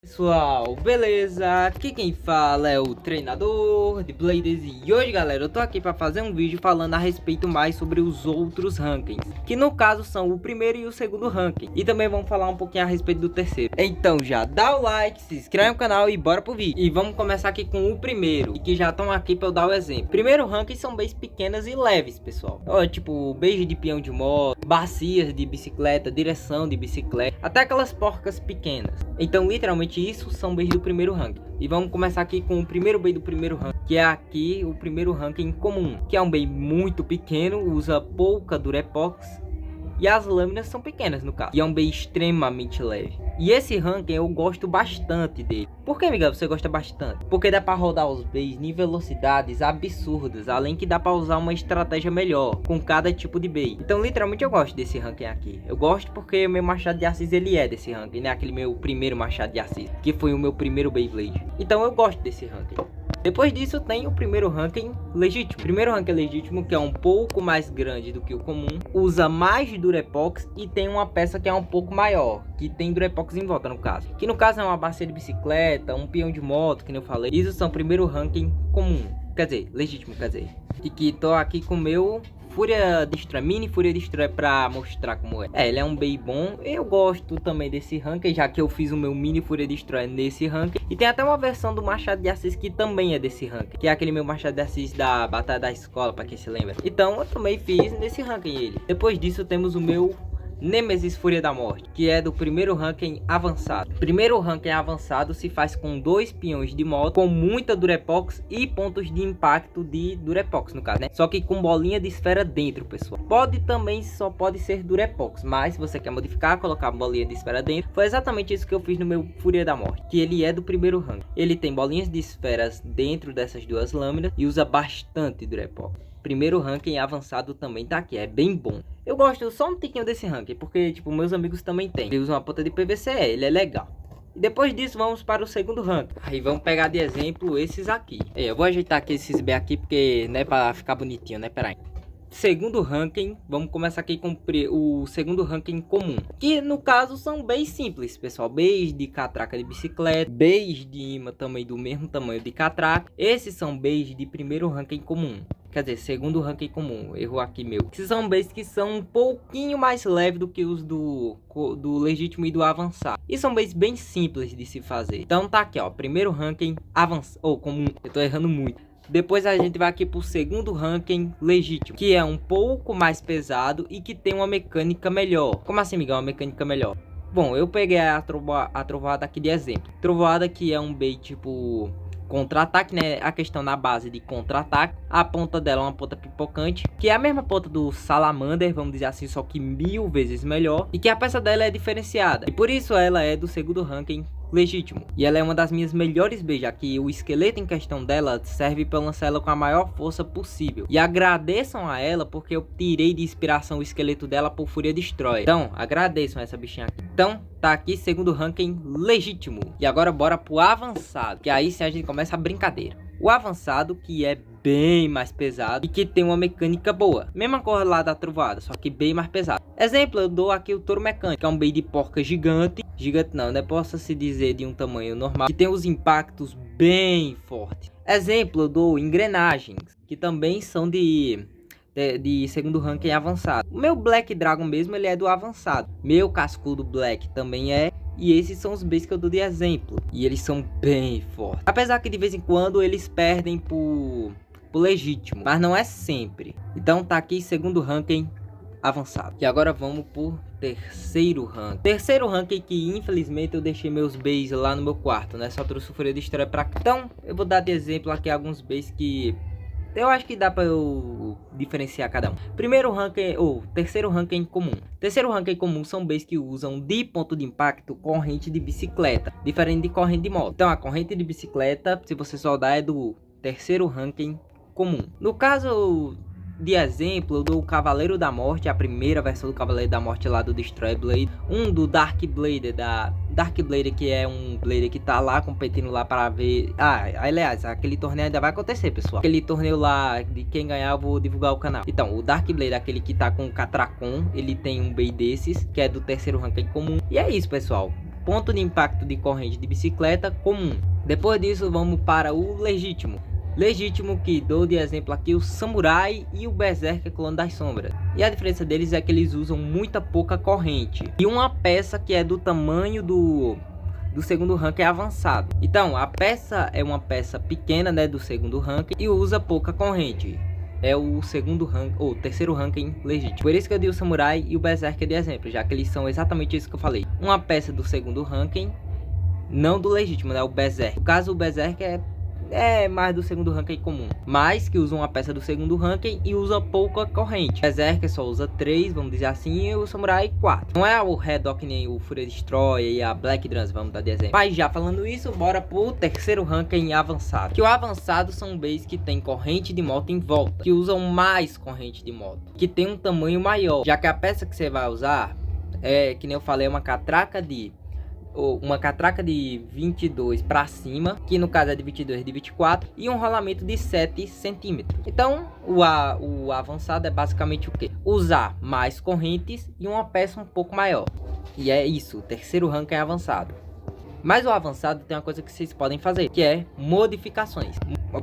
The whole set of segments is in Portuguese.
Pessoal, beleza? Aqui quem fala é o treinador de Bladers e hoje, galera, eu tô aqui para fazer um vídeo falando a respeito mais sobre os outros rankings, que no caso são o primeiro e o segundo ranking, e também vamos falar um pouquinho a respeito do terceiro. Então já dá o like, se inscreve no canal e bora pro vídeo. E vamos começar aqui com o primeiro, e que já estão aqui para eu dar o exemplo. Primeiro ranking são bases pequenas e leves, pessoal. Ó, tipo base de peão de moto, bacias de bicicleta, direção de bicicleta, até aquelas porcas pequenas. Então literalmente isso são bases do primeiro ranking. E vamos começar aqui com o primeiro base do primeiro ranking, que é aqui o primeiro ranking comum, que é um base muito pequeno, usa pouca Durepox e as lâminas são pequenas no caso. E é um base extremamente leve. E esse ranking eu gosto bastante dele. Por que, Miguel, você gosta bastante? Porque dá para rodar os bases em velocidades absurdas, além que dá para usar uma estratégia melhor com cada tipo de base. Então literalmente eu gosto desse ranking aqui. Eu gosto porque o meu machado de Assis ele é desse ranking, né? Aquele meu primeiro machado de Assis, que foi o meu primeiro Beyblade. Então eu gosto desse ranking. Depois disso tem o primeiro ranking legítimo. O primeiro ranking legítimo, que é um pouco mais grande do que o comum, usa mais Durepox e tem uma peça que é um pouco maior, que tem Durepox em volta no caso. Que no caso é uma bacia de bicicleta, um peão de moto, que nem eu falei. Isso são primeiro ranking comum, quer dizer, legítimo, quer dizer. E que tô aqui com o meu Fúria Destroy, Mini Fúria Destroy, pra mostrar como é. Ele é um bem bom. Eu gosto também desse ranking, já que eu fiz o meu Mini Fúria Destroy nesse ranking. E tem até uma versão do Machado de Assis que também é desse ranking, que é aquele meu Machado de Assis da Batalha da Escola, pra quem se lembra. Então eu também fiz nesse ranking ele. Depois disso temos o meu Nemesis Fúria da Morte, que é do primeiro ranking avançado. Primeiro ranking avançado se faz com 2 peões de moto, com muita Durepox e pontos de impacto de Durepox no caso, né? Só que com bolinha de esfera dentro, pessoal. Pode também, só pode ser Durepox, mas se você quer modificar, colocar bolinha de esfera dentro, foi exatamente isso que eu fiz no meu Fúria da Morte, que ele é do primeiro ranking. Ele tem bolinhas de esferas dentro dessas duas lâminas e usa bastante Durepox. Primeiro ranking avançado também tá aqui, é bem bom. Eu gosto só um tiquinho desse ranking, porque tipo, meus amigos também tem. Ele usa uma ponta de PVC, ele é legal. E depois disso vamos para o segundo ranking. Aí vamos pegar de exemplo esses aqui. Eu vou ajeitar aqui esses B aqui, porque né, para ficar bonitinho, né, peraí. Segundo ranking, vamos começar aqui com o segundo ranking comum, que no caso são bem simples, pessoal. Base de catraca de bicicleta, base de imã também do mesmo tamanho de catraca. Esses são base de primeiro ranking comum, quer dizer, segundo ranking comum, erro aqui meu. Esses são bases que são um pouquinho mais leves do que os do legítimo e do avançado. E são bases bem simples de se fazer. Então tá aqui, ó, primeiro ranking avançado, ou comum, eu tô errando muito. Depois a gente vai aqui pro segundo ranking legítimo, que é um pouco mais pesado e que tem uma mecânica melhor. Como assim, Miguel, uma mecânica melhor? Bom, eu peguei a trovoada aqui de exemplo. Trovoada que é um bait tipo contra-ataque, né? A questão na base de contra-ataque. A ponta dela é uma ponta pipocante, que é a mesma ponta do Salamander, vamos dizer assim, só que 1000 vezes melhor. E que a peça dela é diferenciada. E por isso ela é do segundo ranking legítimo. E ela é uma das minhas melhores bases, já que o esqueleto em questão dela serve para lançar ela com a maior força possível. E agradeçam a ela porque eu tirei de inspiração o esqueleto dela por Fúria Destroy. Então agradeçam essa bichinha aqui. Então tá aqui segundo ranking legítimo. E agora bora pro avançado, que aí sim a gente começa a brincadeira. O avançado, que é bem mais pesado e que tem uma mecânica boa. Mesma coisa lá da trovada, só que bem mais pesado. Exemplo, eu dou aqui o touro mecânico, que é um bait de porca gigante. Gigante não, né? Possa se dizer de um tamanho normal, que tem os impactos bem fortes. Exemplo, eu dou engrenagens, que também são de segundo ranking avançado. O meu Black Dragon mesmo, ele é do avançado. Meu cascudo Black também é. E esses são os bases que eu dou de exemplo. E eles são bem fortes. Apesar que de vez em quando eles perdem pro legítimo, mas não é sempre. Então tá aqui segundo ranking avançado. E agora vamos pro terceiro ranking. Terceiro ranking que infelizmente eu deixei meus bases lá no meu quarto, né? Só trouxe o Fúria de História pra cá. Então eu vou dar de exemplo aqui alguns bases que eu acho que dá para eu diferenciar cada um. Primeiro ranking, ou terceiro ranking comum. Terceiro ranking comum são bases que usam de ponto de impacto corrente de bicicleta, diferente de corrente de moto. Então a corrente de bicicleta, se você soldar, é do terceiro ranking comum. No caso de exemplo, eu dou o Cavaleiro da Morte, a primeira versão do Cavaleiro da Morte lá do Destroy Blade. Um do Dark Blade, Dark Blade, que é um Blade que tá lá competindo lá para ver. Aliás, aquele torneio ainda vai acontecer, pessoal. Aquele torneio lá, de quem ganhar eu vou divulgar o canal. Então, o Dark Blade, aquele que tá com o Catracon, ele tem um bait desses, que é do terceiro ranking comum. E é isso, pessoal. ponto de impacto de corrente de bicicleta comum. Depois disso vamos para o legítimo. Legítimo, que dou de exemplo aqui o Samurai e o Berserker Clone das Sombras. E a diferença deles é que eles usam muita pouca corrente. E uma peça que é do tamanho do segundo rank é avançado. Então a peça é uma peça pequena, né, do segundo rank e usa pouca corrente. É o segundo rank ou terceiro ranking legítimo. Por isso que eu dei o Samurai e o Berserker de exemplo, já que eles são exatamente isso que eu falei. Uma peça do segundo ranking, não do legítimo, né, o Berserker. No caso, o Berserker é mais do segundo ranking comum, mas que usa uma peça do segundo ranking e usa pouca corrente. O Berserker só usa 3, vamos dizer assim, e o Samurai 4. Não é o Redok nem o Fúria Destroyer e a Black Drance, vamos dar de exemplo. Mas já falando isso, bora pro terceiro ranking avançado. Que o avançado são bays que tem corrente de moto em volta, que usam mais corrente de moto, que tem um tamanho maior, já que a peça que você vai usar é, que nem eu falei, uma catraca de 22 para cima, que no caso é de 22 de 24, e um rolamento de 7 centímetros. Então o avançado é basicamente o que? Usar mais correntes e uma peça um pouco maior. E é isso, o terceiro ranking é avançado. Mas o avançado tem uma coisa que vocês podem fazer, que é modificações.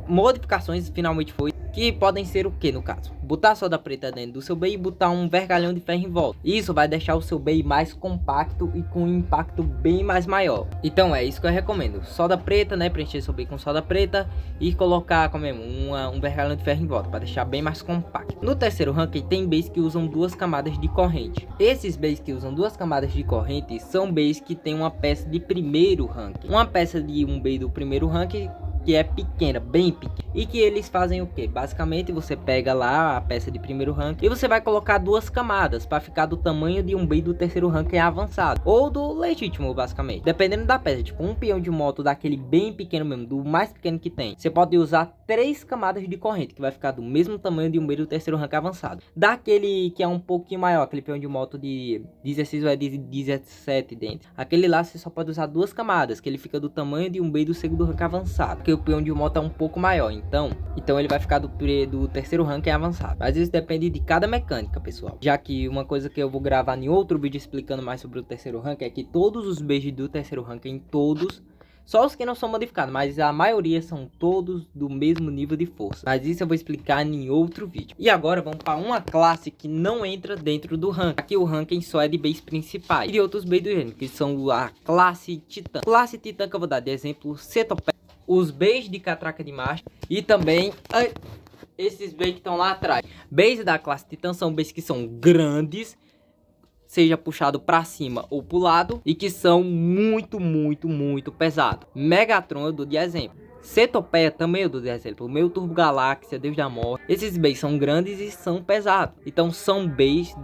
Modificações finalmente foi que podem ser o que no caso? Botar solda preta dentro do seu bay e botar um vergalhão de ferro em volta. Isso vai deixar o seu bay mais compacto e com um impacto bem mais maior. Então é isso que eu recomendo. Solda preta, né? Preencher seu bay com solda preta e colocar como um vergalhão de ferro em volta para deixar bem mais compacto. No terceiro ranking tem bays que usam 2 camadas de corrente. Esses bays que usam 2 camadas de corrente são bays que tem uma peça de primeiro ranking. Uma peça de um bay do primeiro ranking que é pequena, bem pequena, e que eles fazem o que? Basicamente você pega lá a peça de primeiro rank e você vai colocar 2 camadas para ficar do tamanho de um bay do terceiro rank avançado ou do legítimo, basicamente, dependendo da peça. Tipo um peão de moto daquele bem pequeno mesmo, do mais pequeno que tem, você pode usar 3 camadas de corrente que vai ficar do mesmo tamanho de um bay do terceiro rank avançado. Daquele que é um pouquinho maior, aquele peão de moto de 16 ou 17 dentes, aquele lá você só pode usar 2 camadas, que ele fica do tamanho de um bay do segundo rank avançado, porque o peão de moto é um pouco maior, então ele vai ficar do terceiro ranking avançado. Mas isso depende de cada mecânica, pessoal, já que uma coisa que eu vou gravar em outro vídeo explicando mais sobre o terceiro ranking é que todos os bays do terceiro ranking, todos, só os que não são modificados, mas a maioria são todos do mesmo nível de força. Mas isso eu vou explicar em outro vídeo. E agora vamos para uma classe que não entra dentro do ranking. Aqui o ranking só é de bays principais e de outros bays do gênero, que são a classe Titã. Classe Titã que eu vou dar de exemplo, Cetopeia, os bays de catraca de marcha e também esses bays que estão lá atrás. Bays da classe Titã são bays que são grandes, seja puxado para cima ou para o lado, e que são muito pesados. Megatron eu dou de exemplo. Cetopeia também eu dou de exemplo. O meu Turbo Galáxia, Deus da Morte. Esses bays são grandes e são pesados. Então são bays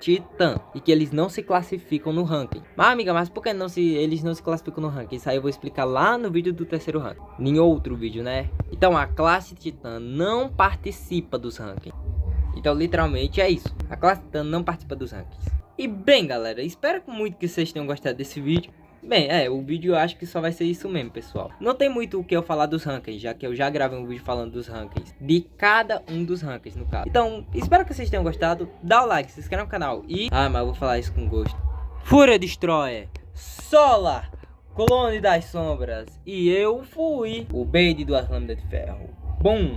Titã e que eles não se classificam no ranking. Mas amiga, mas por que eles não se classificam no ranking? Isso aí eu vou explicar lá no vídeo do terceiro ranking, em outro vídeo, né? Então a classe Titã não participa dos rankings. Então literalmente é isso, a classe Titã não participa dos rankings. E bem galera, espero muito que vocês tenham gostado desse vídeo. Bem, o vídeo eu acho que só vai ser isso mesmo, pessoal. Não tem muito o que eu falar dos rankings, já que eu já gravei um vídeo falando dos rankings, de cada um dos rankings no caso. Então, espero que vocês tenham gostado. Dá o like, se inscreve no canal e... mas eu vou falar isso com gosto. Fúria Destroyer, Solar, Clone das Sombras. E eu fui o Bay de 2 lâminas de ferro. Bom.